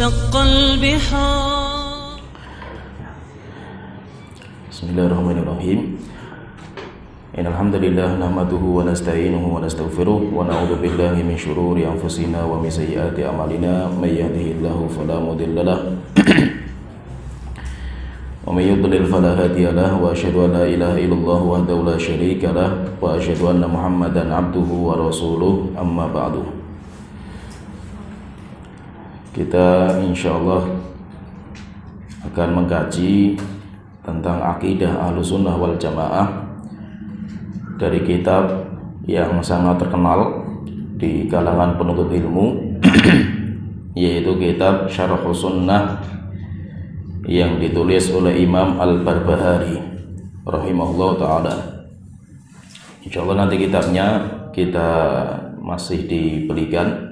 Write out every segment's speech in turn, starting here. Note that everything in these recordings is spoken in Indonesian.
وشق البحار. Bismillahirrahmanirrahim. Innalhamdulillah nahmaduhu wa nasta'inuhu wa nastaghfiruh wa na'udzu billahi min syururi anfusina wa min sayyiati a'malina may yahdihillahu fala mudilla lahu wa may yudlil fala hadiya lahu wa asyhadu an la ilaha illallah wahdahu la syarika lahu wa asyhadu anna Muhammadan 'abduhu wa rasuluh amma ba'du. Kita insyaallah akan mengkaji tentang akidah Ahlussunnah wal Jamaah dari kitab yang sangat terkenal di kalangan penuntut ilmu yaitu kitab Syarhus Sunnah yang ditulis oleh Imam Al-Barbahari rahimahullah ta'ala. Insyaallah nanti kitabnya kita masih diberikan.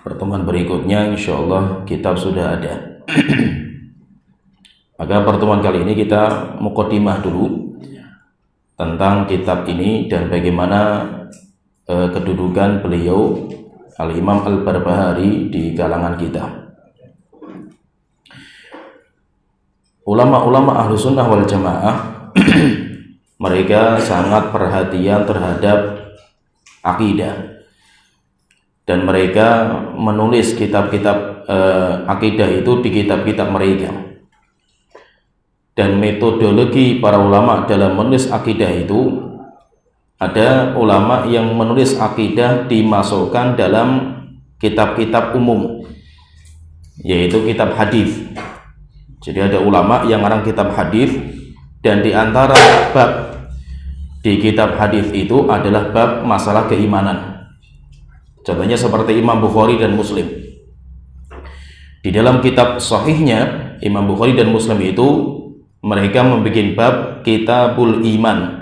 Pertemuan berikutnya insyaallah kitab sudah ada. Maka pertemuan kali ini kita muqaddimah dulu tentang kitab ini dan bagaimana kedudukan beliau Al-Imam Al-Barbahari di kalangan kita. Ulama-ulama Ahlussunnah wal Jamaah mereka sangat perhatian terhadap akidah dan mereka menulis kitab-kitab akidah itu di kitab-kitab mereka. Dan metodologi para ulama dalam menulis akidah itu, ada ulama yang menulis akidah dimasukkan dalam kitab-kitab umum, yaitu kitab hadis. Jadi ada ulama yang ngarang kitab hadis, dan di antara bab di kitab hadis itu adalah bab masalah keimanan. Contohnya seperti Imam Bukhari dan Muslim. Di dalam kitab sahihnya Imam Bukhari dan Muslim itu mereka membuat bab Kitabul Iman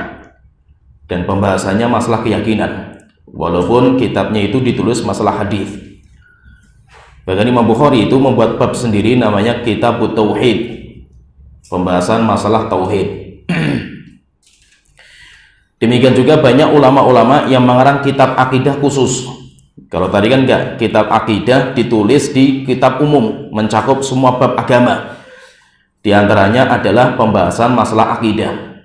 dan pembahasannya masalah keyakinan, walaupun kitabnya itu ditulis masalah hadis. Bahkan Imam Bukhari itu membuat bab sendiri namanya Kitabut Tauhid, pembahasan masalah tauhid. Demikian juga banyak ulama-ulama yang mengarang kitab akidah khusus. Kalau tadi kan enggak, kitab akidah ditulis di kitab umum, mencakup semua bab agama. Di antaranya adalah pembahasan masalah akidah.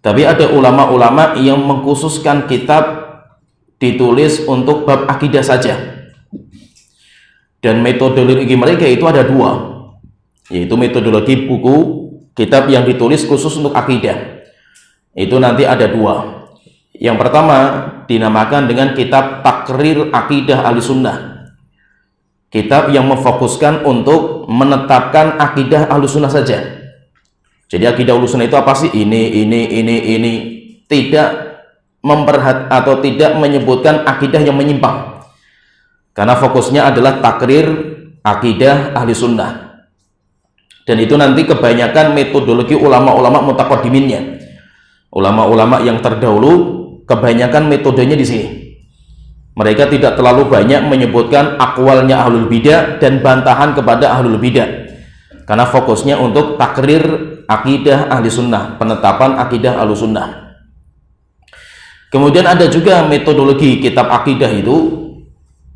Tapi ada ulama-ulama yang mengkhususkan kitab ditulis untuk bab akidah saja. Dan metodologi mereka itu ada dua, yaitu metodologi buku kitab yang ditulis khusus untuk akidah. Itu nanti ada dua. Yang pertama dinamakan dengan kitab Takrir Akidah Ahlussunnah. Kitab yang memfokuskan untuk menetapkan akidah Ahlussunnah saja. Jadi akidah Ahlussunnah itu apa sih? Ini. Tidak atau tidak menyebutkan akidah yang menyimpang. Karena fokusnya adalah takrir akidah Ahlussunnah. Dan itu nanti kebanyakan metodologi ulama-ulama mutaqaddiminnya. Ulama-ulama yang terdahulu kebanyakan metodenya di sini. Mereka tidak terlalu banyak menyebutkan akwalnya ahlul bidah dan bantahan kepada ahlul bidah, karena fokusnya untuk takrir akidah ahli sunnah, penetapan akidah ahli sunnah. Kemudian ada juga metodologi kitab akidah itu,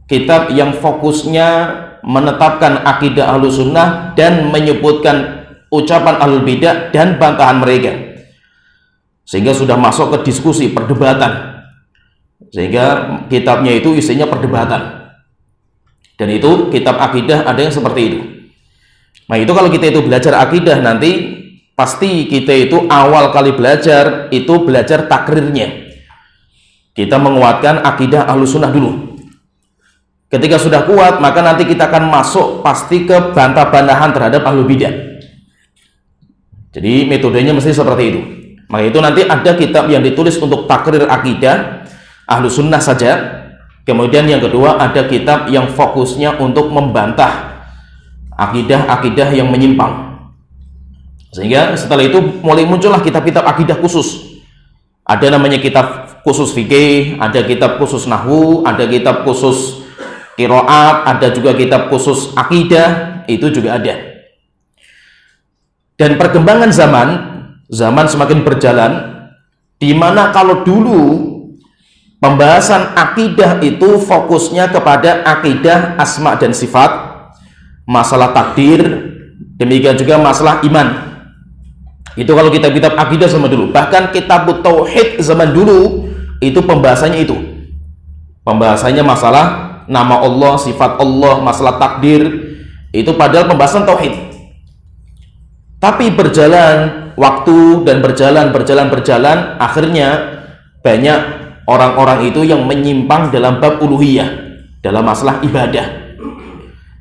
kitab yang fokusnya menetapkan akidah ahli sunnah dan menyebutkan ucapan ahlul bidah dan bantahan mereka, sehingga sudah masuk ke diskusi perdebatan. Sehingga kitabnya itu isinya perdebatan. Dan itu kitab akidah ada yang seperti itu. Nah itu kalau kita itu belajar akidah nanti pasti kita itu awal kali belajar itu belajar takrirnya. Kita menguatkan akidah Ahlussunnah dulu. Ketika sudah kuat maka nanti kita akan masuk pasti ke bantah-bantahan terhadap ahlul bidah. Jadi metodenya mesti seperti itu. Maka itu nanti ada kitab yang ditulis untuk takrir akidah Ahlussunnah saja. Kemudian yang kedua ada kitab yang fokusnya untuk membantah akidah-akidah yang menyimpang. Sehingga setelah itu mulai muncullah kitab-kitab akidah khusus. Ada namanya kitab khusus fikih, ada kitab khusus nahwu, ada kitab khusus qiraat, ada juga kitab khusus akidah, itu juga ada. Dan perkembangan zaman semakin berjalan, di mana kalau dulu pembahasan akidah itu fokusnya kepada akidah asma dan sifat, masalah takdir, demikian juga masalah iman. Itu kalau kitab-kitab akidah zaman dulu. Bahkan kitab tauhid zaman dulu itu pembahasannya itu. Pembahasannya masalah nama Allah, sifat Allah, masalah takdir. Itu padahal pembahasan tauhid. Tapi berjalan waktu dan berjalan, akhirnya banyak orang-orang itu yang menyimpang dalam bab uluhiyah, dalam masalah ibadah.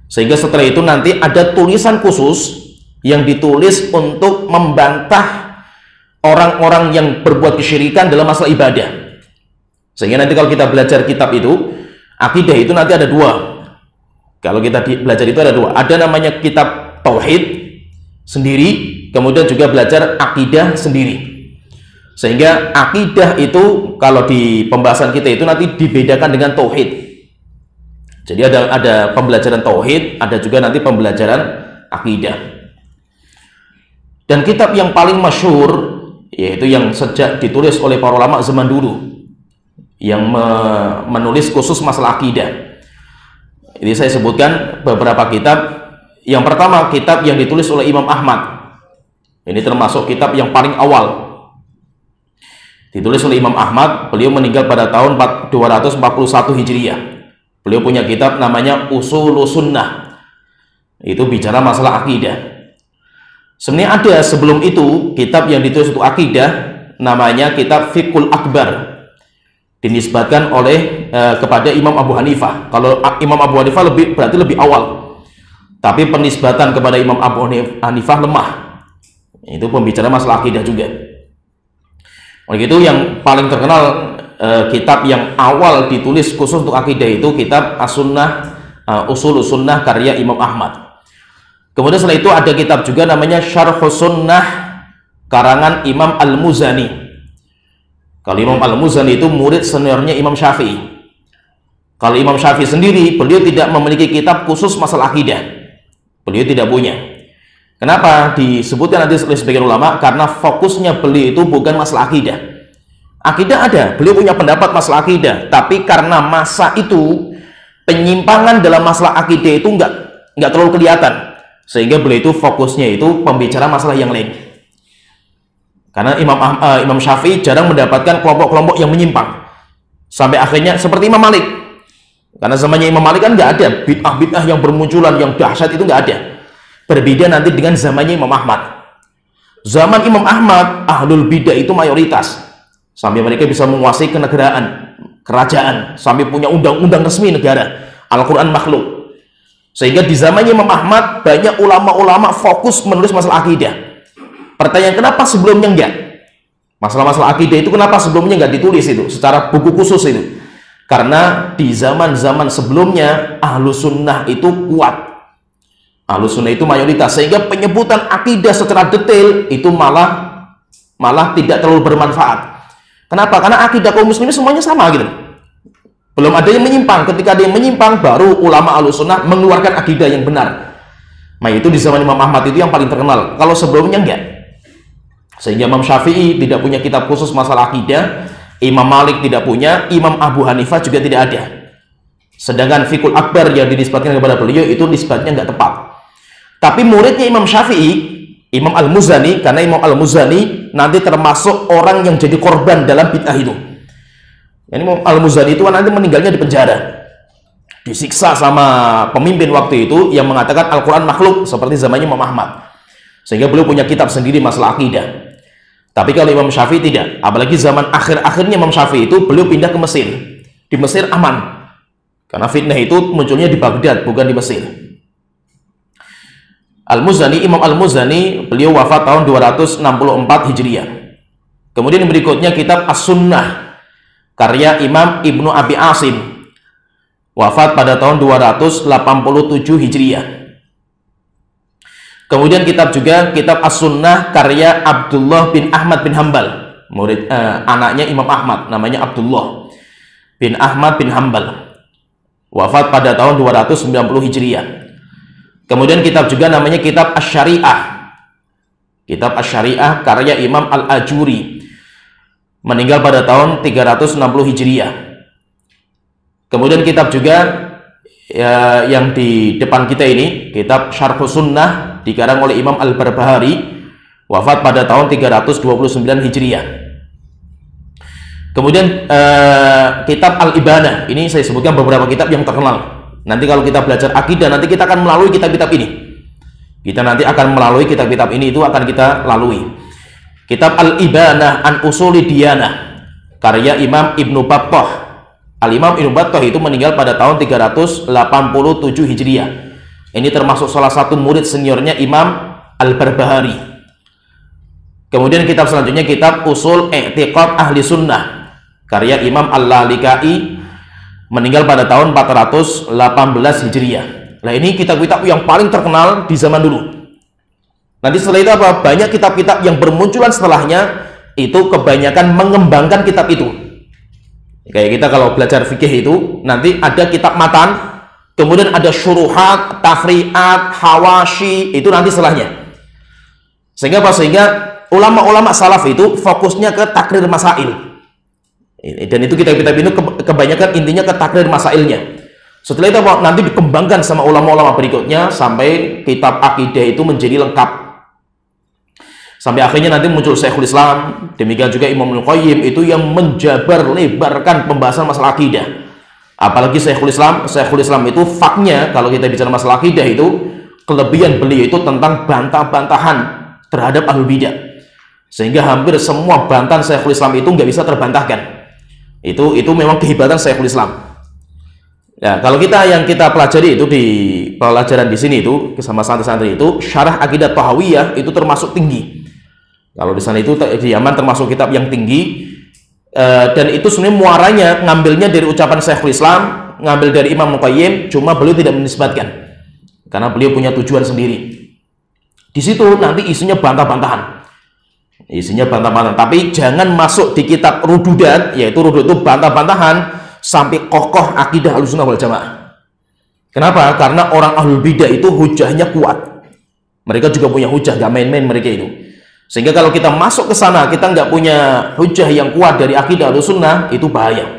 Sehingga setelah itu nanti ada tulisan khusus yang ditulis untuk membantah orang-orang yang berbuat kesyirikan dalam masalah ibadah. Sehingga nanti kalau kita belajar kitab itu, akidah itu nanti ada dua. Kalau kita belajar itu ada dua. Ada namanya kitab tauhid sendiri, kemudian juga belajar akidah sendiri. Sehingga akidah itu kalau di pembahasan kita itu nanti dibedakan dengan tauhid. Jadi ada pembelajaran tauhid, ada juga nanti pembelajaran akidah. Dan kitab yang paling masyhur yaitu yang sejak ditulis oleh para ulama zaman dulu yang menulis khusus masalah akidah. Ini saya sebutkan beberapa kitab. Yang pertama, kitab yang ditulis oleh Imam Ahmad. Ini termasuk kitab yang paling awal. Ditulis oleh Imam Ahmad, beliau meninggal pada tahun 241 Hijriah. Beliau punya kitab namanya Ushulus Sunnah. Itu bicara masalah akidah. Sebenarnya ada sebelum itu kitab yang ditulis untuk akidah, namanya kitab Fiqhul Akbar, dinisbatkan oleh kepada Imam Abu Hanifah. Kalau Imam Abu Hanifah berarti lebih awal, tapi penisbatan kepada Imam Abu Hanifah lemah. Itu pembicara masalah akidah juga. Oleh itu yang paling terkenal kitab yang awal ditulis khusus untuk akidah itu kitab As-Sunnah, Ushulus Sunnah karya Imam Ahmad. Kemudian setelah itu ada kitab juga namanya Syarhus Sunnah karangan Imam Al-Muzani. Kalau Imam Al-Muzani itu murid seniornya Imam Syafi'i. Kalau Imam Syafi'i sendiri, beliau tidak memiliki kitab khusus masalah akidah. Beliau tidak punya. Kenapa disebutkan nanti oleh sebagian ulama? Karena fokusnya beliau itu bukan masalah akidah. Akidah ada, beliau punya pendapat masalah akidah, tapi karena masa itu penyimpangan dalam masalah akidah itu nggak terlalu kelihatan. Sehingga beliau itu fokusnya itu pembicara masalah yang lain. Karena Imam Syafi'i jarang mendapatkan kelompok-kelompok yang menyimpang. Sampai akhirnya seperti Imam Malik. Karena zamannya Imam Malik kan nggak ada bid'ah-bid'ah yang bermunculan yang dahsyat, itu nggak ada. Berbeda nanti dengan zamannya Imam Ahmad. Zaman Imam Ahmad, ahlul bid'ah itu mayoritas. Sampai mereka bisa menguasai kenegaraan, kerajaan, sampai punya undang-undang resmi negara. Al-Quran makhluk. Sehingga di zamannya Imam Ahmad banyak ulama-ulama fokus menulis masalah akidah. Pertanyaan, kenapa sebelumnya enggak? Masalah-masalah akidah itu kenapa sebelumnya enggak ditulis itu secara buku khusus itu? Karena di zaman-zaman sebelumnya Ahlus Sunnah itu kuat. Ahlus Sunnah itu mayoritas, sehingga penyebutan akidah secara detail itu malah tidak terlalu bermanfaat. Kenapa? Karena akidah kaum muslimin semuanya sama gitu. Belum ada yang menyimpang. Ketika ada yang menyimpang, baru ulama Ahlus Sunnah mengeluarkan akidah yang benar. Nah, itu di zaman Imam Ahmad itu yang paling terkenal. Kalau sebelumnya enggak. Sehingga Imam Syafi'i tidak punya kitab khusus masalah akidah, Imam Malik tidak punya, Imam Abu Hanifah juga tidak ada. Sedangkan Fiqhul Akbar yang dinisbatkan kepada beliau itu nisbatnya enggak tepat. Tapi muridnya Imam Syafi'i, Imam Al-Muzani, karena Imam Al-Muzani nanti termasuk orang yang jadi korban dalam bid'ah itu. Ini Al-Muzani itu nanti meninggalnya di penjara, disiksa sama pemimpin waktu itu yang mengatakan Al-Quran makhluk seperti zamannya Imam Ahmad. Sehingga beliau punya kitab sendiri masalah akidah. Tapi kalau Imam Syafi'i tidak, apalagi zaman akhir-akhirnya Imam Syafi'i itu beliau pindah ke Mesir. Di Mesir aman, karena fitnah itu munculnya di Baghdad, bukan di Mesir. Al-Muzani, Imam Al-Muzani, beliau wafat tahun 264 Hijriah. Kemudian berikutnya kitab As-Sunnah karya Imam Ibnu Abi Asim, wafat pada tahun 287 Hijriah. Kemudian kitab As-Sunnah karya Abdullah bin Ahmad bin Hambal, murid anaknya Imam Ahmad, namanya Abdullah bin Ahmad bin Hambal, wafat pada tahun 290 Hijriah. Kemudian kitab juga namanya kitab Asy-Syariah. Kitab Asy-Syariah karya Imam Al-Ajuri, meninggal pada tahun 360 Hijriah. Kemudian kitab juga yang di depan kita ini, kitab Syarhus Sunnah dikarang oleh Imam Al-Barbahari, wafat pada tahun 329 Hijriah. Kemudian kitab Al-Ibanah, ini saya sebutkan beberapa kitab yang terkenal. Nanti kalau kita belajar akidah, nanti kita akan melalui kitab-kitab ini. Kita nanti akan melalui kitab-kitab ini, itu akan kita lalui. Kitab Al-Ibanah an Usuli Diyanah, karya Imam Ibnu Battah. Al-Imam Ibnu Battah itu meninggal pada tahun 387 Hijriah. Ini termasuk salah satu murid seniornya Imam Al-Barbahari. Kemudian kitab selanjutnya kitab Usul I'tiqad Ahli Sunnah, karya Imam Al-Lalikai, meninggal pada tahun 418 Hijriah. Nah, ini kitab-kitab yang paling terkenal di zaman dulu. Nanti setelah itu apa? Banyak kitab-kitab yang bermunculan setelahnya, itu kebanyakan mengembangkan kitab itu. Kayak kita kalau belajar fikih itu, nanti ada kitab matan, kemudian ada syuruhat, tafri'at, hawashi, itu nanti setelahnya. Sehingga apa? Sehingga ulama-ulama salaf itu fokusnya ke takrir masail. Dan itu kitab-kitab itu kebanyakan intinya ke takrir masailnya. Setelah itu apa? Nanti dikembangkan sama ulama-ulama berikutnya sampai kitab akidah itu menjadi lengkap. Sampai akhirnya nanti muncul Syekhul Islam, demikian juga Imam Al-Qayyim, itu yang menjabar lebarkan pembahasan masalah akidah. Apalagi Syekhul Islam itu faknya kalau kita bicara masalah akidah itu, kelebihan beliau itu tentang bantah-bantahan terhadap ahlul bidah. Sehingga hampir semua bantahan Syekhul Islam itu nggak bisa terbantahkan. Itu memang kehebatan Syekhul Islam. Ya, kalau yang kita pelajari itu di pelajaran di sini itu sama santri-santri itu, Syarah Aqidah Thahawiyah itu termasuk tinggi. Kalau di sana itu di Yaman termasuk kitab yang tinggi, dan itu sebenarnya muaranya ngambilnya dari ucapan Syekhul Islam, ngambil dari Imam Al-Qayyim, cuma beliau tidak menisbatkan karena beliau punya tujuan sendiri. Di situ nanti isinya bantah-bantahan. Tapi jangan masuk di kitab rududan, yaitu rudud itu bantah-bantahan sampai kokoh akidah Ahlussunnah wal Jamaah. Kenapa? Karena orang ahlul bidah itu hujahnya kuat. Mereka juga punya hujah, gak main-main mereka itu. Sehingga kalau kita masuk ke sana, kita nggak punya hujah yang kuat dari akidah Ahlussunnah, itu bahaya.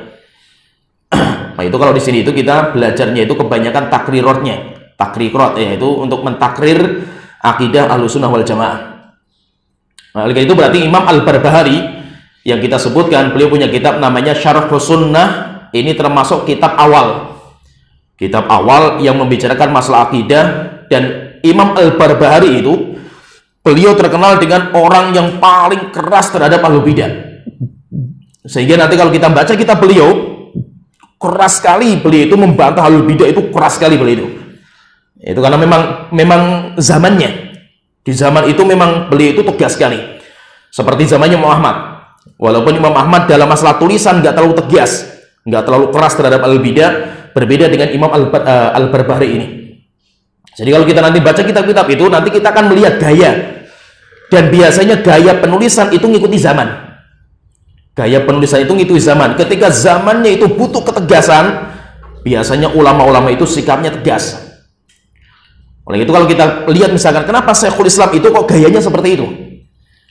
Nah, itu kalau di sini itu kita belajarnya itu kebanyakan takrirat, yaitu untuk mentakrir akidah Ahlussunnah wal Jamaah. Nah, itu berarti Imam Al-Barbahari yang kita sebutkan, beliau punya kitab namanya Syarhus Sunnah. Ini termasuk kitab awal yang membicarakan masalah akidah. Dan Imam Al-Barbahari itu beliau terkenal dengan orang yang paling keras terhadap ahlul bidah. Sehingga nanti kalau kita baca kitab beliau, keras sekali beliau itu membantah ahlul bidah, itu keras sekali beliau itu karena memang zamannya. Di zaman itu memang beliau itu tegas sekali. Seperti zamannya Imam Ahmad. Walaupun Imam Ahmad dalam masalah tulisan nggak terlalu tegas, nggak terlalu keras terhadap al-bidah, berbeda dengan Imam Al-Barbahari ini. Jadi kalau kita nanti baca kitab-kitab itu, nanti kita akan melihat gaya. Dan biasanya gaya penulisan itu ngikuti zaman. Ketika zamannya itu butuh ketegasan, biasanya ulama-ulama itu sikapnya tegas. Oleh itu kalau kita lihat misalkan kenapa Syekhul Islam itu kok gayanya seperti itu,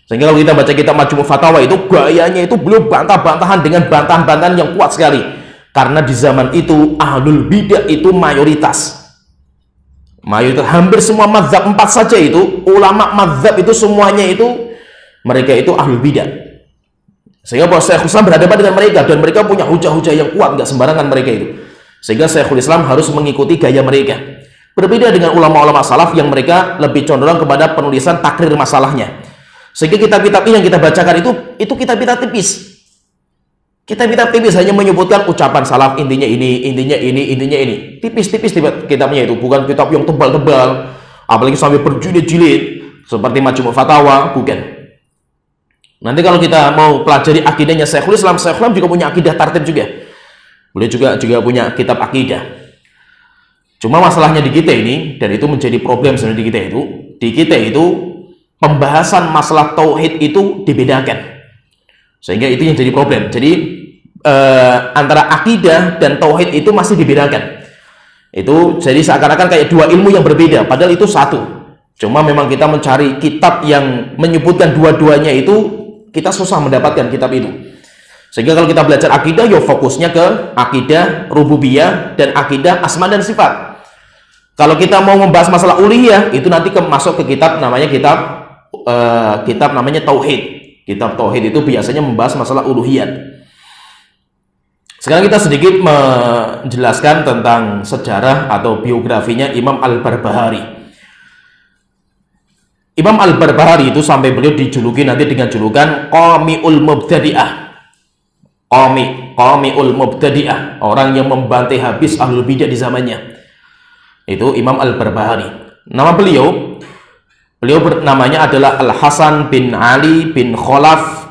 sehingga kalau kita baca kitab Majmu' Fatawa itu gayanya itu belum bantah-bantahan dengan bantahan-bantahan yang kuat sekali, karena di zaman itu ahlul bidah itu mayoritas, hampir semua mazhab 4 saja itu ulama mazhab itu semuanya itu mereka itu ahlul bidah, sehingga bahwa Syekhul Islam berhadapan dengan mereka dan mereka punya hujah-hujah yang kuat, nggak sembarangan mereka itu, sehingga Syekhul Islam harus mengikuti gaya mereka. Berbeda dengan ulama-ulama salaf yang mereka lebih condong kepada penulisan takrir masalahnya. Sehingga kitab-kitab ini yang kita bacakan itu kitab-kitab tipis. Kitab-kitab tipis hanya menyebutkan ucapan salaf, intinya ini. Tipis-tipis kitabnya itu, bukan kitab yang tebal-tebal, apalagi sampai berjilid-jilid seperti Majmu' Fatawa, bukan. Nanti kalau kita mau pelajari akidahnya Syekhul Islam juga punya akidah tartib juga. Beliau juga punya kitab akidah. Cuma masalahnya di kita ini, dan itu menjadi problem sebenarnya di kita itu pembahasan masalah tauhid itu dibedakan, sehingga itu yang jadi problem. Jadi antara akidah dan tauhid itu masih dibedakan. Itu jadi seakan-akan kayak dua ilmu yang berbeda, padahal itu satu. Cuma memang kita mencari kitab yang menyebutkan dua-duanya itu, kita susah mendapatkan kitab itu. Sehingga kalau kita belajar akidah, ya fokusnya ke akidah rububiyah dan akidah asma dan sifat. Kalau kita mau membahas masalah uluhiyah, itu nanti masuk ke kitab namanya kitab namanya tauhid. Kitab tauhid itu biasanya membahas masalah uluhiyah. Sekarang kita sedikit menjelaskan tentang sejarah atau biografinya Imam Al-Barbahari. Imam Al-Barbahari itu sampai beliau dijuluki nanti dengan julukan Qami'ul Mubtadi'ah. Qami'ul Mubtadi'ah, orang yang membantai habis ahlul bidah di zamannya. Itu Imam Al-Barbahari. Nama beliau namanya adalah Al-Hasan bin Ali bin Khalaf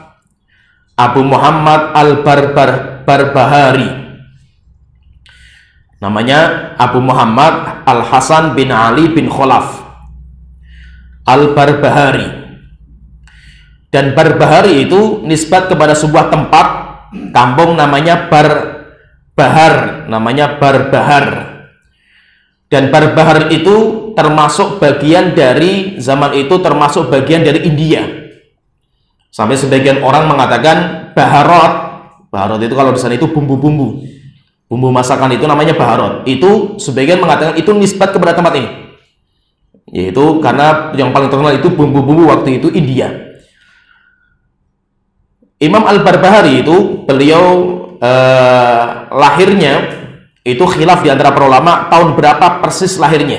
Abu Muhammad Al-Barbahari. Namanya Abu Muhammad Al-Hasan bin Ali bin Khalaf Al-Barbahari. Dan Barbahari itu nisbat kepada sebuah tempat kampung namanya Barbahar, namanya Barbahar. Dan Barbahar itu termasuk bagian dari zaman itu, termasuk bagian dari India. Sampai sebagian orang mengatakan baharot. Baharot itu kalau di sana itu bumbu-bumbu. Bumbu masakan itu namanya baharot. Itu sebagian mengatakan itu nisbat kepada tempat ini. Yaitu karena yang paling terkenal itu bumbu-bumbu waktu itu India. Imam Al-Barbahari itu beliau lahirnya itu khilaf di antara para ulama tahun berapa persis lahirnya.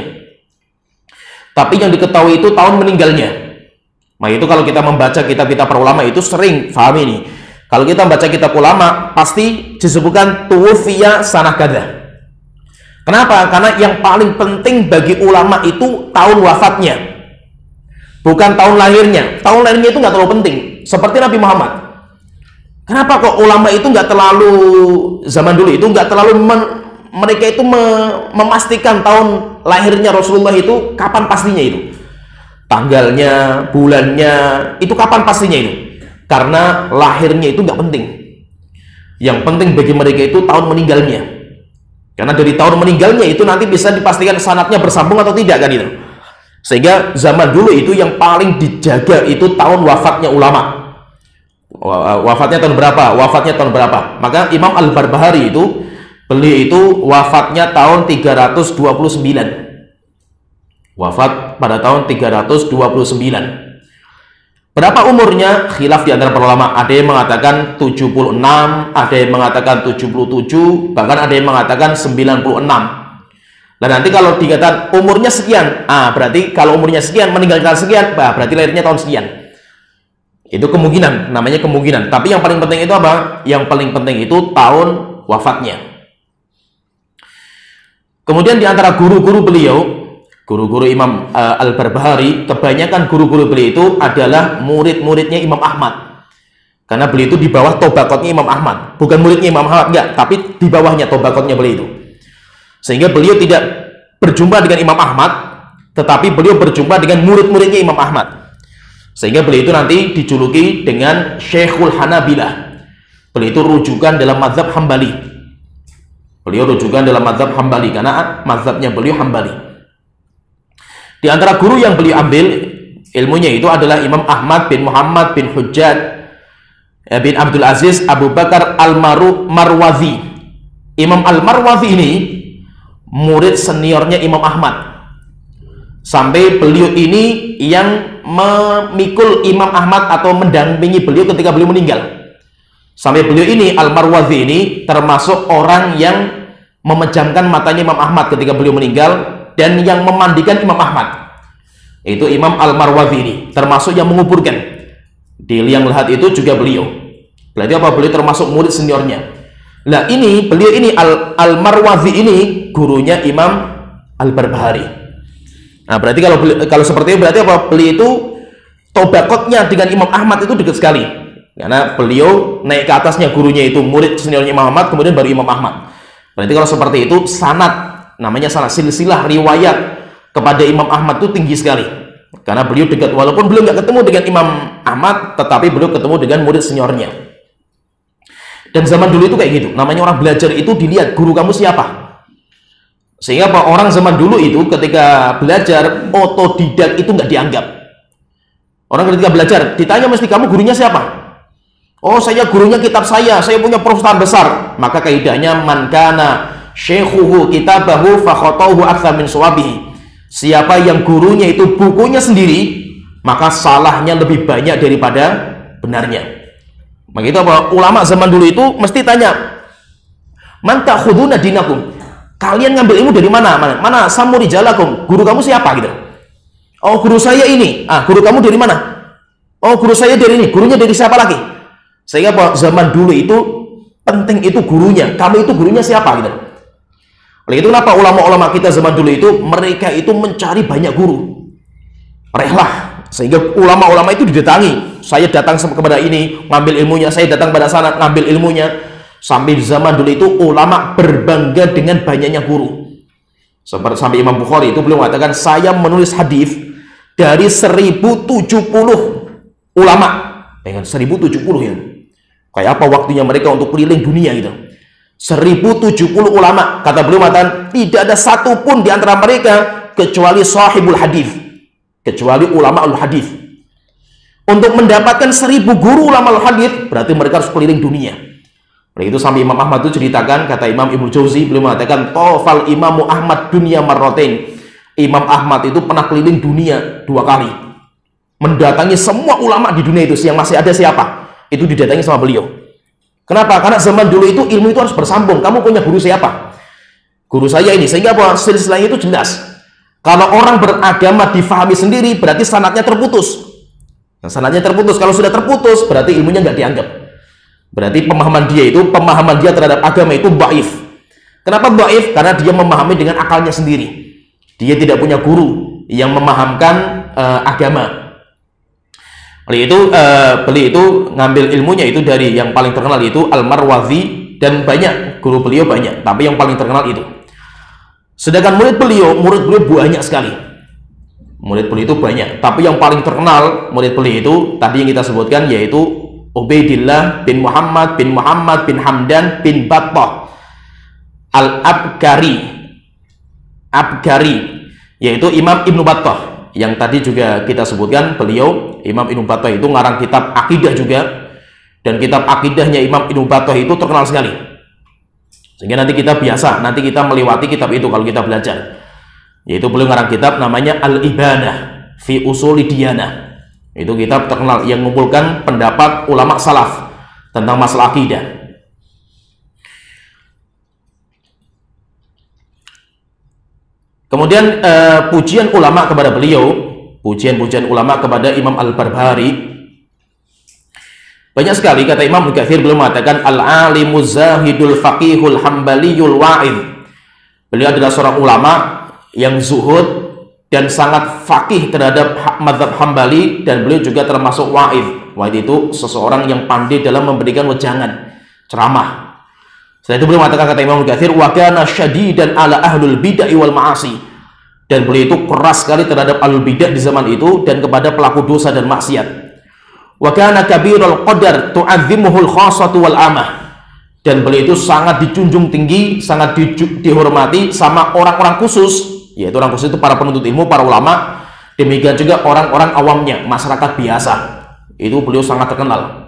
Tapi yang diketahui itu tahun meninggalnya. Nah itu kalau kita membaca kitab-kitab para ulama itu sering paham ini. Kalau kita membaca kitab ulama pasti disebutkan tuwfiya sanah kada. Kenapa? Karena yang paling penting bagi ulama itu tahun wafatnya, bukan tahun lahirnya. Tahun lahirnya itu nggak terlalu penting. Seperti Nabi Muhammad. Kenapa kok ulama itu nggak terlalu zaman dulu itu nggak terlalu mereka itu memastikan tahun lahirnya Rasulullah itu kapan pastinya itu, tanggalnya, bulannya, itu kapan pastinya itu? Karena lahirnya itu nggak penting. Yang penting bagi mereka itu tahun meninggalnya. Karena dari tahun meninggalnya itu nanti bisa dipastikan sanadnya bersambung atau tidak kan itu. Sehingga zaman dulu itu yang paling dijaga itu tahun wafatnya ulama. Wafatnya tahun berapa? Wafatnya tahun berapa? Maka Imam Al-Barbahari itu beliau itu wafatnya tahun 329. Wafat pada tahun 329. Berapa umurnya? Khilaf di antara para ulama. Ada yang mengatakan 76, ada yang mengatakan 77, bahkan ada yang mengatakan 96. Dan nanti kalau dikatakan umurnya sekian, berarti kalau umurnya sekian meninggalkan sekian, berarti lahirnya tahun sekian. Itu kemungkinan, namanya kemungkinan. Tapi yang paling penting itu apa? Yang paling penting itu tahun wafatnya. Kemudian di antara guru-guru beliau, guru-guru Imam Al-Barbahari, kebanyakan guru-guru beliau itu adalah murid-muridnya Imam Ahmad. Karena beliau itu di bawah tobakotnya Imam Ahmad. Bukan muridnya Imam Ahmad, enggak, tapi di bawahnya tobakotnya beliau itu. Sehingga beliau tidak berjumpa dengan Imam Ahmad, tetapi beliau berjumpa dengan murid-muridnya Imam Ahmad. Sehingga beliau itu nanti dijuluki dengan Syekhul Hanabilah. Beliau itu rujukan dalam mazhab Hambali. Beliau rujukan dalam mazhab Hambali karena mazhabnya beliau Hambali. Di antara guru yang beliau ambil ilmunya itu adalah Imam Ahmad bin Muhammad bin Hujjat bin Abdul Aziz Abu Bakar Al-Marwazi. Imam Al-Marwazi ini murid seniornya Imam Ahmad. Sampai beliau ini yang memikul Imam Ahmad atau mendampingi beliau ketika beliau meninggal. Sampai beliau ini Al-Marwazi ini termasuk orang yang memejamkan matanya Imam Ahmad ketika beliau meninggal dan yang memandikan Imam Ahmad. Itu Imam Al-Marwazi ini termasuk yang menguburkan. Di liang lahat itu juga beliau. Berarti apa? Beliau termasuk murid seniornya. Nah ini beliau ini Al-Marwazi ini gurunya Imam Al-Barbahari. Nah berarti kalau seperti itu berarti apa? Beliau itu tobakotnya dengan Imam Ahmad itu dekat sekali. Karena beliau naik ke atasnya gurunya itu murid seniornya Imam Ahmad, kemudian baru Imam Ahmad. Berarti kalau seperti itu sanad, namanya sanad, silsilah riwayat kepada Imam Ahmad itu tinggi sekali. Karena beliau dekat, walaupun beliau nggak ketemu dengan Imam Ahmad, tetapi beliau ketemu dengan murid seniornya. Dan zaman dulu itu kayak gitu. Namanya orang belajar itu dilihat guru kamu siapa. Sehingga orang zaman dulu itu ketika belajar otodidak itu nggak dianggap. Orang ketika belajar ditanya mesti kamu gurunya siapa? Oh, saya gurunya kitab saya punya perpustakaan besar. Maka kaidahnya man kana syekhuhu kitabahu fa khata'uhu aktsar min shawabihi. Siapa yang gurunya itu bukunya sendiri, maka salahnya lebih banyak daripada benarnya. Maka itu apa? Ulama zaman dulu itu mesti tanya, man ta'khuduna dinakum? Kalian ngambil ilmu dari mana? Mana samuri jalakum? Guru kamu siapa gitu? Oh, guru saya ini. Ah, guru kamu dari mana? Oh, guru saya dari ini. Gurunya dari siapa lagi? Sehingga zaman dulu itu penting itu gurunya. Kamu itu gurunya siapa gitu. Oleh itu kenapa ulama-ulama kita zaman dulu itu mereka itu mencari banyak guru. Rehlah. Sehingga ulama-ulama itu didatangi. Saya datang kepada ini, ngambil ilmunya. Saya datang pada sana, ngambil ilmunya. Sampai zaman dulu itu ulama berbangga dengan banyaknya guru. Sampai Imam Bukhari itu beliau mengatakan, saya menulis hadis dari 1070 ulama. Dengan 1070 ya. Kayak apa waktunya mereka untuk keliling dunia gitu. 1070 ulama, kata beliau mengatakan, tidak ada satupun di antara mereka kecuali sahibul hadis, kecuali ulama al-hadis. Untuk mendapatkan 1000 guru ulama al-hadis, berarti mereka harus keliling dunia. Oleh itu sampai Imam Ahmad itu ceritakan, kata Imam Ibnu Jauzi, beliau mengatakan, tofal Imamu Ahmad dunia marrotain. Imam Ahmad itu pernah keliling dunia 2 kali, mendatangi semua ulama di dunia itu. Yang masih ada siapa? Itu didatangi sama beliau. Kenapa? Karena zaman dulu itu ilmu itu harus bersambung. Kamu punya guru siapa? Guru saya ini. Sehingga apa? Silsilahnya itu jelas. Kalau orang beragama difahami sendiri, berarti sanadnya terputus. Nah, sanadnya terputus. Kalau sudah terputus, berarti ilmunya nggak dianggap. Berarti pemahaman dia terhadap agama itu dhaif. Kenapa dhaif? Karena dia memahami dengan akalnya sendiri. Dia tidak punya guru yang memahamkan agama. Oleh itu beliau itu ngambil ilmunya itu dari yang paling terkenal itu Al-Marwazi, dan banyak guru beliau banyak, tapi yang paling terkenal itu. Sedangkan murid beliau banyak sekali. Murid beliau itu banyak, tapi yang paling terkenal murid beliau itu tadi yang kita sebutkan, yaitu Ubaidillah bin Muhammad bin Hamdan bin Battah Al-Abgari, yaitu Imam Ibnu Battah. Yang tadi juga kita sebutkan, beliau Imam Ibnu Battah itu ngarang kitab akidah juga, dan kitab akidahnya Imam Ibnu Battah itu terkenal sekali. Sehingga nanti kita melewati kitab itu kalau kita belajar. Yaitu beliau ngarang kitab namanya Al-Ibanah fi Usuli Diyanah. Itu kitab terkenal yang mengumpulkan pendapat ulama salaf tentang masalah akidah. Kemudian pujian ulama kepada beliau, pujian-pujian ulama kepada Imam Al-Barbahari banyak sekali. Kata Imam Ibnu Katsir, beliau mengatakan al-alimu zahidul faqihul hambaliyul wa'id. Beliau adalah seorang ulama yang zuhud dan sangat faqih terhadap mazhab Hambali, dan beliau juga termasuk wa'id. Wa'id itu seseorang yang pandai dalam memberikan wejangan, ceramah. Setelah itu beliau mengatakan, kata Imam Ibnu Katsir, wa kana syadidan ala ahlul bid'ah wal ma'asi. Dan beliau itu keras sekali terhadap ahlul bid'ah di zaman itu dan kepada pelaku dosa dan maksiat. Wa kana kabirul qadar tu'azzimuhul khassatu wal amah. Dan beliau itu sangat dijunjung tinggi, sangat dihormati sama orang-orang khusus, yaitu orang khusus itu para penuntut ilmu, para ulama, demikian juga orang-orang awamnya, masyarakat biasa. Itu beliau sangat terkenal.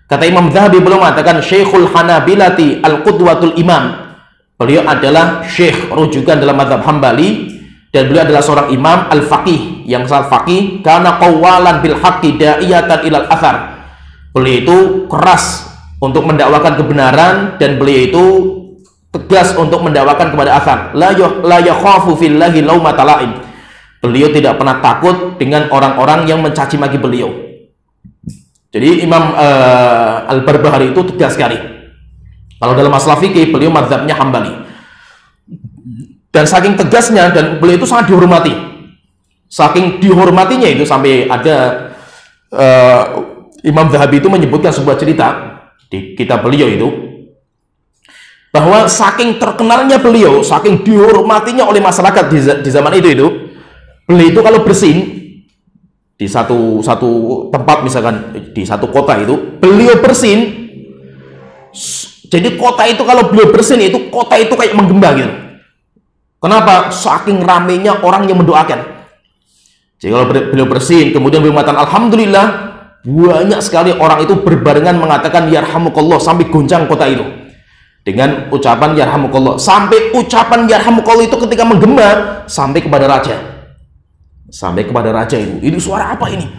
Kata Imam Zahabi, beliau mengatakan Syekhul Hanabilati Al-Qudwatul Imam. Beliau adalah syekh rujukan dalam mazhab Hambali, dan beliau adalah seorang imam al-faqih yang sangat faqih, karena qawalan bil haqqi da'iyatan ilal athar. Beliau itu keras untuk mendakwakan kebenaran, dan beliau itu tegas untuk mendakwakan kepada athar. La yakhafu fillahi laumata la'im. Beliau tidak pernah takut dengan orang-orang yang mencaci maki beliau. Jadi Imam Al-Barbahari itu tegas sekali. Kalau dalam masalah fikih, beliau mazhabnya Hambali. Dan saking tegasnya, dan beliau itu sangat dihormati. Saking dihormatinya itu sampai ada Imam Zahabi itu menyebutkan sebuah cerita di kitab beliau itu, bahwa saking terkenalnya beliau, saking dihormatinya oleh masyarakat di zaman itu, beliau itu kalau bersin di satu tempat, misalkan di satu kota itu, beliau bersin. Jadi kota itu kalau beliau bersin itu, kota itu kayak menggembang gitu. Kenapa? Saking ramainya orang yang mendoakan. Jadi kalau beliau bersin, kemudian beliau mengatakan alhamdulillah, Banyak sekali orang itu berbarengan mengatakan yarhamukallah sampai goncang kota itu dengan ucapan yarhamukallah. Sampai ucapan yarhamukallah itu ketika menggema sampai kepada raja. Sampai kepada raja itu. Ini suara apa ini?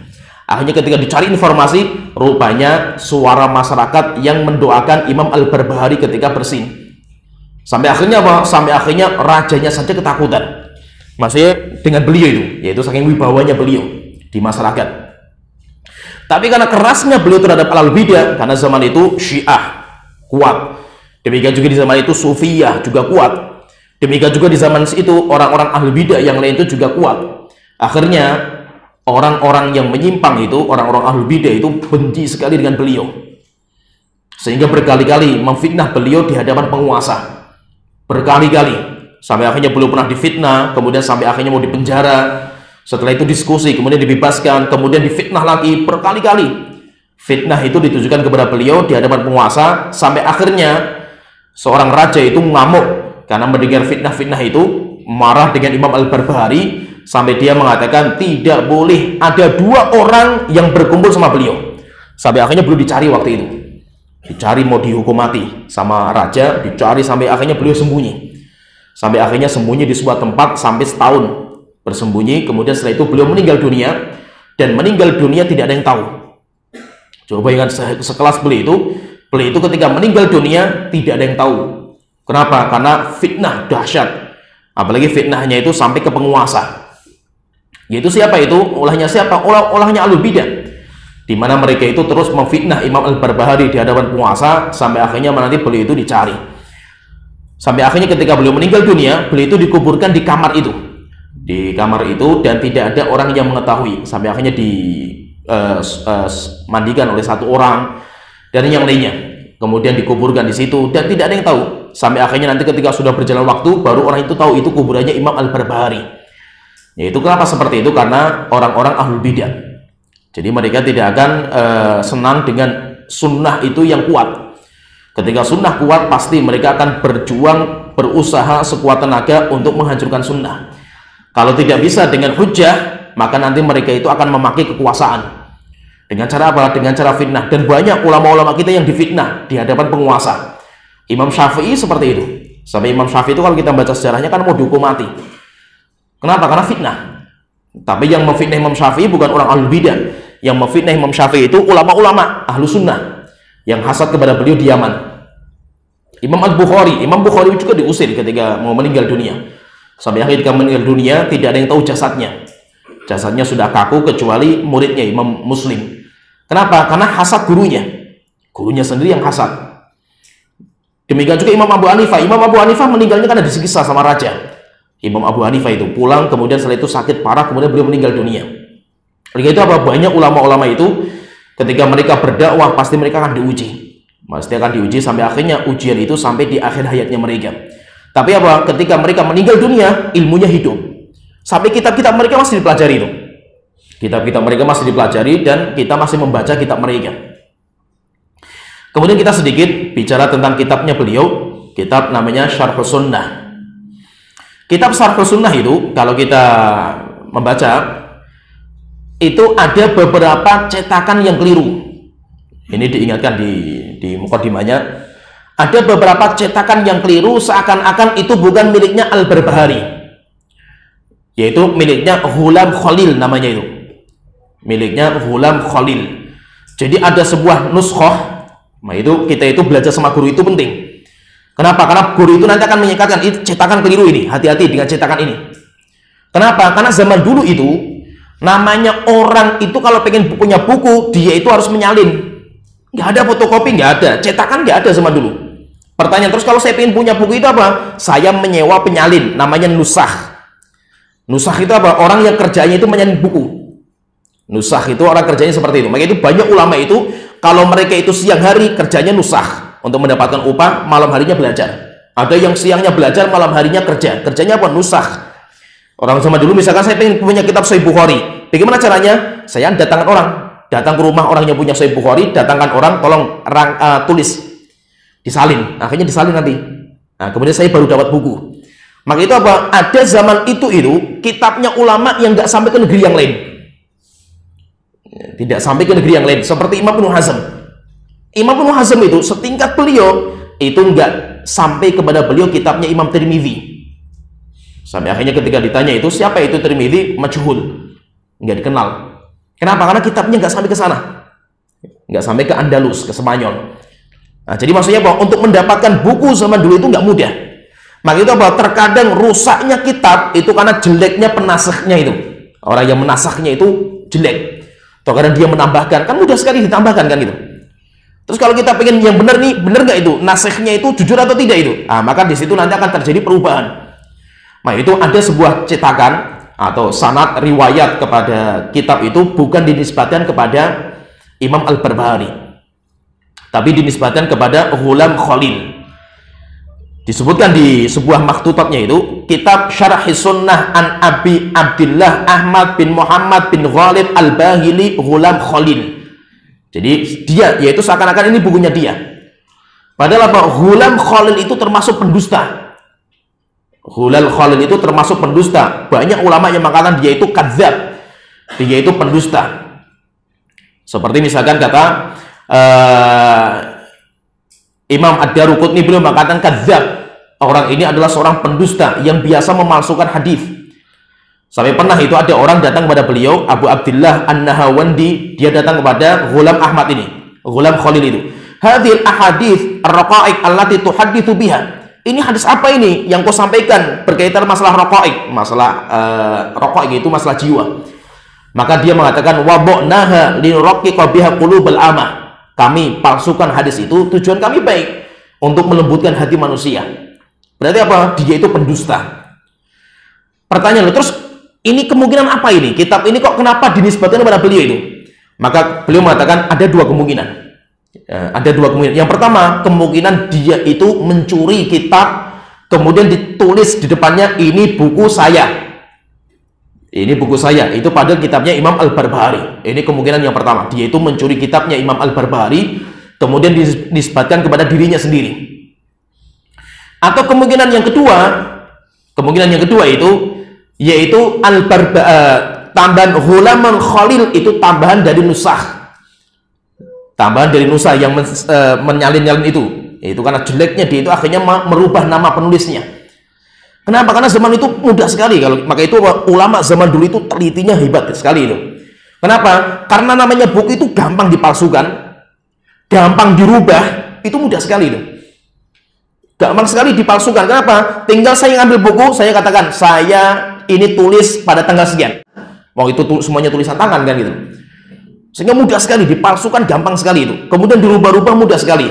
Akhirnya ketika dicari informasi, rupanya suara masyarakat yang mendoakan Imam Al-Barbahari ketika bersin. Sampai akhirnya apa? Sampai akhirnya rajanya saja ketakutan. Maksudnya dengan beliau itu, yaitu saking wibawanya beliau di masyarakat. Tapi karena kerasnya beliau terhadap alal bidah, karena zaman itu Syiah kuat. Demikian juga di zaman itu Sufiyah juga kuat. Demikian juga di zaman itu orang-orang ahli bidah yang lain itu juga kuat. Akhirnya orang-orang yang menyimpang itu, orang-orang ahli bidah itu benci sekali dengan beliau. Sehingga berkali-kali memfitnah beliau di hadapan penguasa. Berkali-kali. Sampai akhirnya beliau pernah difitnah, kemudian sampai akhirnya mau dipenjara. Setelah itu diskusi, kemudian dibebaskan, kemudian difitnah lagi berkali-kali. Fitnah itu ditujukan kepada beliau di hadapan penguasa, sampai akhirnya seorang raja itu ngamuk karena mendengar fitnah-fitnah itu, marah dengan Imam Al-Barbahari, sampai dia mengatakan tidak boleh ada dua orang yang berkumpul sama beliau. Sampai akhirnya beliau dicari waktu itu, dicari mau dihukum mati sama raja, dicari sampai akhirnya beliau sembunyi. Sampai akhirnya sembunyi di sebuah tempat sampai setahun bersembunyi. Kemudian setelah itu beliau meninggal dunia, dan meninggal dunia tidak ada yang tahu. Coba bayangkan sekelas beliau itu ketika meninggal dunia tidak ada yang tahu. Kenapa? Karena fitnah dahsyat. Apalagi fitnahnya itu sampai ke penguasa. Yaitu siapa itu? Ulahnya siapa? Ulahnya Ahlul Bidah. Di mana mereka itu terus memfitnah Imam Al-Barbahari di hadapan penguasa, sampai akhirnya nanti beliau itu dicari. Sampai akhirnya ketika beliau meninggal dunia, beliau itu dikuburkan di kamar itu. Di kamar itu, dan tidak ada orang yang mengetahui. Sampai akhirnya dimandikan oleh satu orang dan yang lainnya. Kemudian dikuburkan di situ dan tidak ada yang tahu. Sampai akhirnya nanti ketika sudah berjalan waktu, baru orang itu tahu itu kuburannya Imam Al-Barbahari. Yaitu kenapa seperti itu? Karena orang-orang ahlul bidah. Jadi mereka tidak akan senang dengan sunnah itu yang kuat. Ketika sunnah kuat, pasti mereka akan berjuang, berusaha sekuat tenaga untuk menghancurkan sunnah. Kalau tidak bisa dengan hujjah, maka nanti mereka itu akan memakai kekuasaan. Dengan cara apa? Dengan cara fitnah. Dan banyak ulama-ulama kita yang difitnah di hadapan penguasa. Imam Syafi'i seperti itu. Sampai Imam Syafi'i itu kalau kita baca sejarahnya kan mau dihukum mati. Kenapa? Karena fitnah. Tapi yang memfitnah Imam Syafi'i bukan orang ahlul bidah. Yang memfitnah Imam Syafi'i itu ulama-ulama ahlu sunnah yang hasad kepada beliau di Yaman. Imam Bukhari juga diusir ketika mau meninggal dunia. Sampai akhirnya ketika meninggal dunia tidak ada yang tahu jasadnya. Jasadnya sudah kaku kecuali muridnya Imam Muslim. Kenapa? Karena hasad gurunya sendiri yang hasad. Demikian juga Imam Abu Hanifah. Imam Abu Hanifah meninggalnya karena disiksa sama raja. Imam Abu Hanifah itu pulang, kemudian setelah itu sakit parah, kemudian beliau meninggal dunia. Oleh itu apa? Banyak ulama-ulama itu ketika mereka berdakwah pasti mereka akan diuji. Pasti akan diuji sampai akhirnya ujian itu sampai di akhir hayatnya mereka. Tapi apa? Ketika mereka meninggal dunia, ilmunya hidup. Sampai kitab-kitab mereka masih dipelajari itu. Kitab-kitab mereka masih dipelajari dan kita masih membaca kitab mereka. Kemudian kita sedikit bicara tentang kitabnya beliau. Kitab namanya Syarhus Sunnah. Kitab Syarhus Sunnah itu kalau kita membaca itu ada beberapa cetakan yang keliru. Ini diingatkan di mukadimahnya. Ada beberapa cetakan yang keliru seakan-akan itu bukan miliknya Al-Barbahari. Yaitu miliknya Ghulam Khalil namanya itu. Miliknya Ghulam Khalil. Jadi ada sebuah nuskhah. Nah itu kita itu belajar sama guru itu penting. Kenapa? Karena guru itu nanti akan menyatakan itu cetakan keliru ini. Hati-hati dengan cetakan ini. Kenapa? Karena zaman dulu itu namanya orang itu kalau pengen punya buku, dia itu harus menyalin. Nggak ada fotokopi, nggak ada. Cetakan nggak ada zaman dulu. Pertanyaan terus, kalau saya pengen punya buku itu apa? Saya menyewa penyalin, namanya nusakh. Nusakh itu apa? Orang yang kerjanya itu menyalin buku. Nusakh itu orang kerjanya seperti itu. Maka itu banyak ulama itu kalau mereka itu siang hari kerjanya nusakh untuk mendapatkan upah, malam harinya belajar. Ada yang siangnya belajar, malam harinya kerja. Kerjanya apa? Nusakh. Orang zaman dulu misalkan saya pengen punya kitab Sahih Bukhari. Bagaimana caranya? Saya datangkan orang, datang ke rumah orang yang punya Sahih Bukhari, datangkan orang, tolong tulis, disalin. Akhirnya disalin nanti. Nah, kemudian saya baru dapat buku. Maka itu apa? Ada zaman itu kitabnya ulama yang nggak sampai ke negeri yang lain. Tidak sampai ke negeri yang lain. Seperti Imam Ibnu Hazm. Imam Ibnu Hazm itu setingkat beliau itu enggak sampai kepada beliau kitabnya Imam Tirmidzi. Sampai akhirnya ketika ditanya itu siapa itu Tirmidzi, majhul, enggak dikenal. Kenapa? Karena kitabnya enggak sampai ke sana, enggak sampai ke Andalus, ke Spanyol. Nah, jadi maksudnya apa? Untuk mendapatkan buku zaman dulu itu enggak mudah. Maka itu apa? Terkadang rusaknya kitab itu karena jeleknya penasakhnya itu. Orang yang menasakhnya itu jelek. Atau karena dia menambahkan, kan mudah sekali ditambahkan kan gitu. Terus kalau kita pengen yang benar nih, benar nggak itu? Nasikhnya itu jujur atau tidak itu? Ah, maka di situ nanti akan terjadi perubahan. Nah, itu ada sebuah cetakan atau sanad riwayat kepada kitab itu bukan dinisbatkan kepada Imam Al-Barbahari, tapi dinisbatkan kepada Ghulam Khalil. Disebutkan di sebuah maktutatnya itu, kitab Syarah Sunnah an Abi Abdillah Ahmad bin Muhammad bin Ghalib Al-Bahili Ghulam Khalil. Jadi dia, yaitu seakan-akan ini bukunya dia. Padahal apa? Ghulam Khalil itu termasuk pendusta. Ghulam Khalil itu termasuk pendusta. Banyak ulama yang mengatakan dia itu kadzab, dia itu pendusta. Seperti misalkan kata Imam Ad-Daruqutni, beliau mengatakan kadzab. Orang ini adalah seorang pendusta yang biasa memalsukan hadis. Sampai pernah itu ada orang datang kepada beliau, Abu Abdillah An-Nahawandi, dia datang kepada Ghulam Ahmad ini, Ghulam Khalil itu. Hadhil ahadits ar-raqa'iq allati tuhadditsu biha. Ini hadis apa ini yang kau sampaikan berkaitan masalah raqa'iq, masalah raqa'iq itu masalah jiwa. Maka dia mengatakan wabanaha linuraqqiqa biha qulubal amah. Kami palsukan hadis itu, tujuan kami baik untuk melembutkan hati manusia. Berarti apa? Dia itu pendusta. Pertanyaan, terus ini kemungkinan apa ini? Kitab ini kok kenapa dinisbatkan kepada beliau itu? Maka beliau mengatakan ada dua kemungkinan. Ada dua kemungkinan. Yang pertama, kemungkinan dia itu mencuri kitab, kemudian ditulis di depannya, ini buku saya. Ini buku saya. Itu pada kitabnya Imam Al-Barbahari. Ini kemungkinan yang pertama. Dia itu mencuri kitabnya Imam Al-Barbahari, kemudian dinisbatkan kepada dirinya sendiri. Atau kemungkinan yang kedua itu yaitu tambahan Ghulam Khalil itu tambahan dari nusakh. Tambahan dari nusakh yang menyalin-nyalin itu karena jeleknya dia itu akhirnya merubah nama penulisnya. Kenapa? Karena zaman itu mudah sekali. Maka itu ulama zaman dulu itu telitinya hebat sekali itu. Kenapa? Karena namanya buku itu gampang dipalsukan, gampang dirubah, itu mudah sekali itu. Gampang sekali dipalsukan. Kenapa? Tinggal saya ngambil buku, saya katakan saya ini tulis pada tanggal sekian. Mau itu semuanya tulisan tangan kan gitu. Sehingga mudah sekali dipalsukan, gampang sekali itu. Kemudian dirubah-rubah mudah sekali.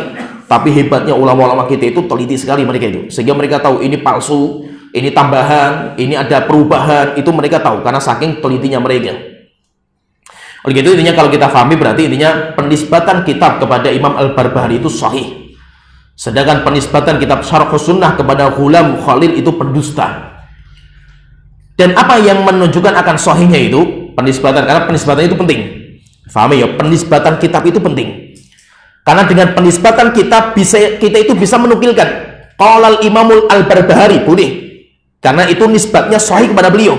Tapi hebatnya ulama-ulama kita itu teliti sekali mereka itu. Sehingga mereka tahu ini palsu, ini tambahan, ini ada perubahan, itu mereka tahu karena saking telitinya mereka. Oleh itu intinya kalau kita pahami berarti intinya penisbatan kitab kepada Imam Al-Barbahari itu sahih. Sedangkan penisbatan kitab Syarh Sunnah kepada Ghulam Khalil itu pendusta. Dan apa yang menunjukkan akan sahihnya itu penisbatan, karena penisbatan itu penting. Fahami ya, penisbatan kitab itu penting. Karena dengan penisbatan kitab kita itu bisa menukilkan qala al-Imamul Al-Barbahari, boleh. Karena itu nisbatnya sahih kepada beliau.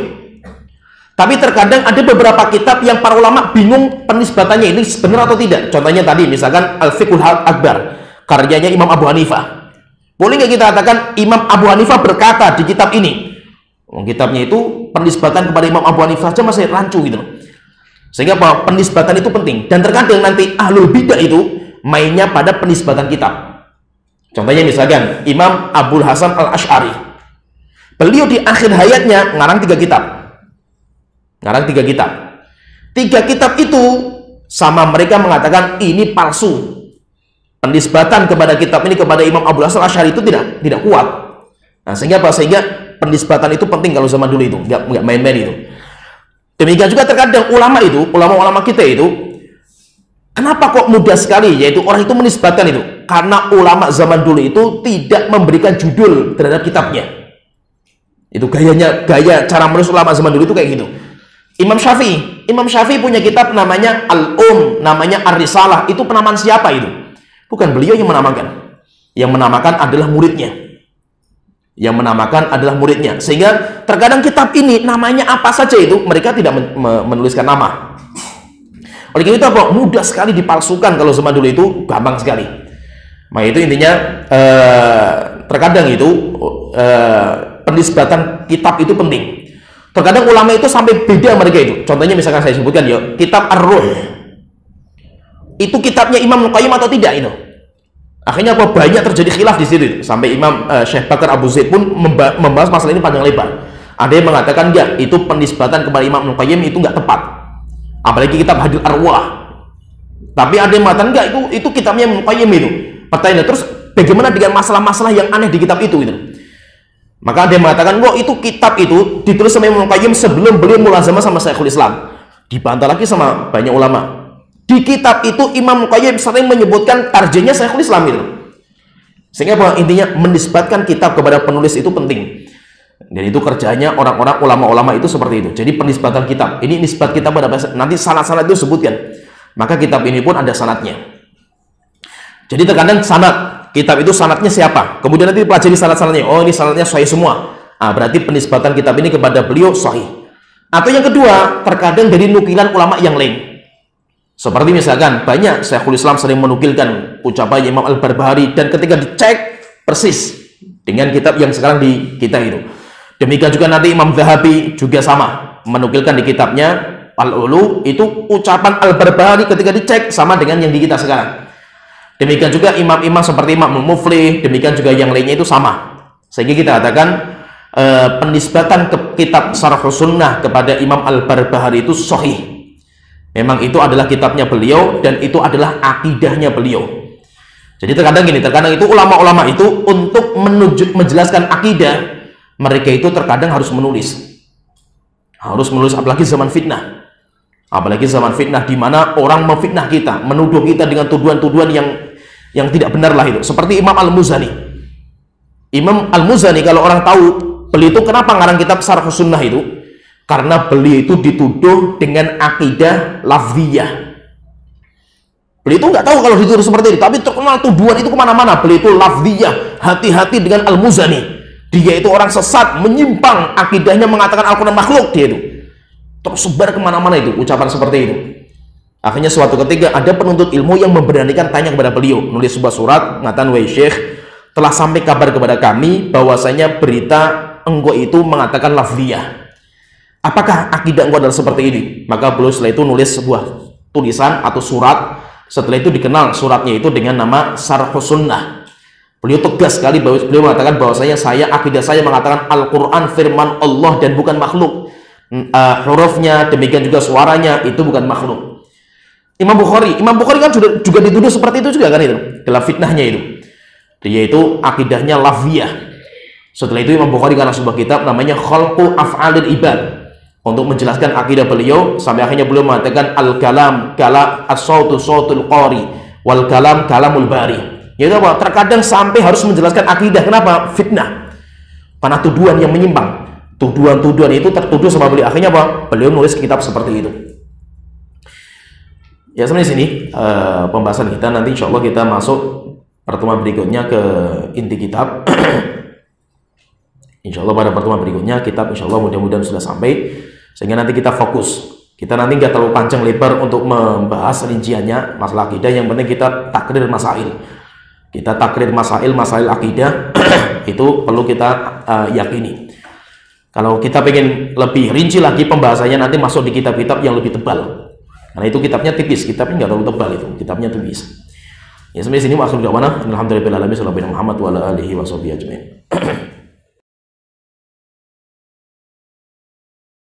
Tapi terkadang ada beberapa kitab yang para ulama bingung penisbatannya ini benar atau tidak. Contohnya tadi misalkan Al-Fiqhul Akbar, karyanya Imam Abu Hanifah. Boleh nggak kita katakan Imam Abu Hanifah berkata di kitab ini? Kitabnya itu penisbatan kepada Imam Abu Hanifah saja masih rancu gitu. Sehingga apa? Penisbatan itu penting. Dan terkadang nanti ahlul bidah itu mainnya pada penisbatan kitab. Contohnya misalkan Imam Abul Hasan Al-Asy'ari. Beliau di akhir hayatnya ngarang 3 kitab. Ngarang 3 kitab. 3 kitab itu sama mereka mengatakan ini palsu. Penisbatan kepada kitab ini kepada Imam Abul Hasan Al-Asy'ari itu tidak kuat. Nah, sehingga apa? Sehingga penisbatan itu penting kalau zaman dulu itu, nggak main-main itu. Demikian juga terkadang ulama-ulama kita itu, kenapa kok mudah sekali yaitu orang itu menisbatkan itu? Karena ulama zaman dulu itu tidak memberikan judul terhadap kitabnya. Itu gaya cara menulis ulama zaman dulu itu kayak gitu. Imam Syafi'i punya kitab namanya namanya Ar-Risalah. Itu penamaan siapa itu? Bukan beliau yang menamakan. Yang menamakan adalah muridnya. Sehingga terkadang kitab ini namanya apa saja itu mereka tidak menuliskan nama. Oleh karena itu apa? Mudah sekali dipalsukan. Kalau zaman dulu itu gampang sekali. Nah itu intinya terkadang itu penisbatan kitab itu penting. Terkadang ulama itu sampai beda mereka itu. Contohnya misalkan saya sebutkan ya, kitab Ar-Ruh. Itu kitabnya Imam Al-Qayyim atau tidak itu? Akhirnya apa? Banyak terjadi khilaf di situ. Sampai Imam Syekh Bakar Abu Zaid pun membahas masalah ini panjang lebar. Ada yang mengatakan enggak, itu penisbatan kepada Imam Al-Qayyim itu enggak tepat. Apalagi kitab Hadil Arwah. Tapi ada yang mengatakan enggak, itu kitabnya Imam Al-Qayyim itu. Pertanyaan terus bagaimana dengan masalah-masalah yang aneh di kitab itu gitu. Maka ada yang mengatakan kok itu kitab itu ditulis sama Imam Qayyim sebelum beliau mulazamah sama Syekhul Islam. Dibantah lagi sama banyak ulama. Di kitab itu Imam Qayyim sering menyebutkan tarjihnya Syekhul Islam itu. Sehingga apa? Intinya menisbatkan kitab kepada penulis itu penting. Dan itu kerjanya orang-orang ulama-ulama itu seperti itu. Jadi penisbatan kitab. Ini nisbat kitab pada nanti sanad-sanad itu sebutkan. Maka kitab ini pun ada sanadnya. Jadi terkadang sanad, kitab itu sanadnya siapa? Kemudian nanti dipelajari sanad-sanadnya. Oh ini sanadnya sahih semua. Berarti penisbatan kitab ini kepada beliau sahih. Atau yang kedua, terkadang dari nukilan ulama yang lain. Seperti misalkan banyak Syekhul Islam sering menukilkan ucapan Imam Al-Barbahari dan ketika dicek persis dengan kitab yang sekarang di kita itu. Demikian juga nanti Imam Zahabi juga sama menukilkan di kitabnya Al-Ulu itu ucapan Al-Barbahari ketika dicek sama dengan yang di kita sekarang. Demikian juga imam-imam seperti Imam Muflih, demikian juga yang lainnya itu sama. Sehingga kita katakan penisbatan ke kitab Syarhus Sunnah kepada Imam Al-Barbahari itu sahih. Memang itu adalah kitabnya beliau dan itu adalah akidahnya beliau. Jadi terkadang itu ulama-ulama itu untuk menjelaskan akidah, mereka itu terkadang harus menulis. Harus menulis apalagi zaman fitnah. Apalagi zaman fitnah di mana orang memfitnah kita, menuduh kita dengan tuduhan-tuduhan yang tidak benar lah itu. Seperti Imam Al-Muzani. Imam Al-Muzani kalau orang tahu beliau itu kenapa ngarang kitab Syarhus Sunnah itu? Karena beliau itu dituduh dengan akidah lafziyah. Beliau itu nggak tahu kalau dituduh seperti itu, tapi terkenal tuduhan itu kemana-mana. Beliau itu lafziyah, hati-hati dengan Al-Muzani. Dia itu orang sesat, menyimpang, akidahnya mengatakan Al-Quran makhluk dia itu. Tersebar kemana-mana itu ucapan seperti itu. Akhirnya suatu ketika ada penuntut ilmu yang memberanikan tanya kepada beliau, nulis sebuah surat mengatakan, "Wahai Syekh, telah sampai kabar kepada kami bahwasanya berita engkau itu mengatakan lafziyah. Apakah akidah engkau adalah seperti ini?" Maka beliau setelah itu nulis sebuah tulisan atau surat. Setelah itu dikenal suratnya itu dengan nama Syarhus Sunnah. Beliau tegas sekali, beliau mengatakan bahwasanya akidah saya mengatakan Al-Quran firman Allah dan bukan makhluk. Hurufnya demikian juga suaranya itu bukan makhluk. Imam Bukhari kan juga dituduh seperti itu juga kan itu dalam fitnahnya itu. Dia itu akidahnya lafziyah. Setelah itu Imam Bukhari karena sebuah kitab namanya Khalqu Af'alil Ibad untuk menjelaskan akidah beliau sampai akhirnya beliau mengatakan al-kalam as-sautu sautul qari wal kalam kalamul bari. Yaitu apa? Terkadang sampai harus menjelaskan akidah. Kenapa? Fitnah. Karena tuduhan yang menyimpang. Tuduhan-tuduhan itu tertuduh sama beliau. Akhirnya apa? Beliau nulis kitab seperti itu. Ya sebenarnya sini pembahasan kita nanti insya Allah kita masuk pertemuan berikutnya ke inti kitab. Insya Allah pada pertemuan berikutnya kitab insya Allah mudah-mudahan sudah sampai sehingga nanti kita fokus. Kita nanti nggak terlalu panjang lebar untuk membahas rinciannya masalah akidah. Yang penting kita takrir masail. Kita takrir masail akidah itu perlu kita yakini. Kalau kita pengen lebih rinci lagi pembahasannya nanti masuk di kitab-kitab yang lebih tebal. Karena itu kitabnya tipis, kitabnya nggak terlalu tebal itu, kitabnya tipis. Ya sampai sini maksud mana? Alhamdulillah, Muhammad wa ala alihi wa sahbihi ajmain.